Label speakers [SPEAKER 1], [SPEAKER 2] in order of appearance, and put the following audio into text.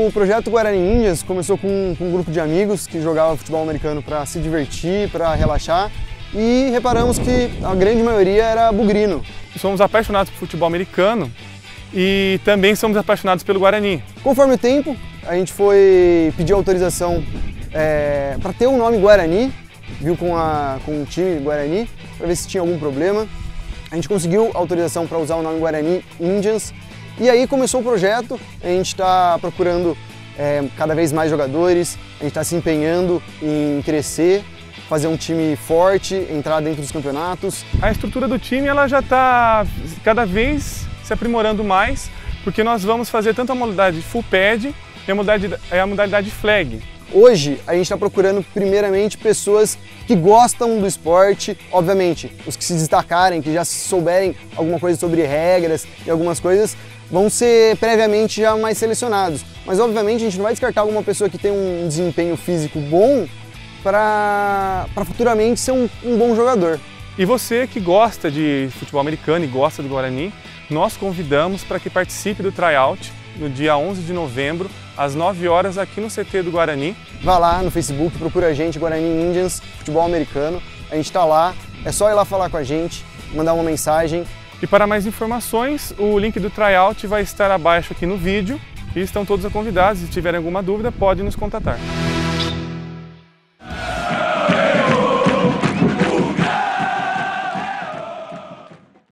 [SPEAKER 1] O projeto Guarani Indians começou com um grupo de amigos que jogava futebol americano para se divertir, para relaxar, e reparamos que a grande maioria era bugrino.
[SPEAKER 2] Somos apaixonados por futebol americano e também somos apaixonados pelo Guarani.
[SPEAKER 1] Conforme o tempo, a gente foi pedir autorização para ter o nome Guarani, viu com o time Guarani, para ver se tinha algum problema. A gente conseguiu autorização para usar o nome Guarani Indians e aí começou o projeto. A gente está procurando cada vez mais jogadores, a gente está se empenhando em crescer, fazer um time forte, entrar dentro dos campeonatos.
[SPEAKER 2] A estrutura do time ela já está cada vez se aprimorando mais, porque nós vamos fazer tanto a modalidade full pad e a modalidade flag.
[SPEAKER 1] Hoje a gente está procurando primeiramente pessoas que gostam do esporte, obviamente os que se destacarem, que já souberem alguma coisa sobre regras e algumas coisas, vão ser previamente já mais selecionados. Mas obviamente a gente não vai descartar alguma pessoa que tem um desempenho físico bom para futuramente ser um bom jogador.
[SPEAKER 2] E você que gosta de futebol americano e gosta do Guarani, nós convidamos para que participe do tryout no dia 11 de novembro, às 9 horas, aqui no CT do Guarani.
[SPEAKER 1] Vá lá no Facebook, procura a gente, Guarani Indians, futebol americano. A gente está lá, é só ir lá falar com a gente, mandar uma mensagem.
[SPEAKER 2] E para mais informações, o link do tryout vai estar abaixo aqui no vídeo e estão todos convidados. Se tiverem alguma dúvida, podem nos contatar.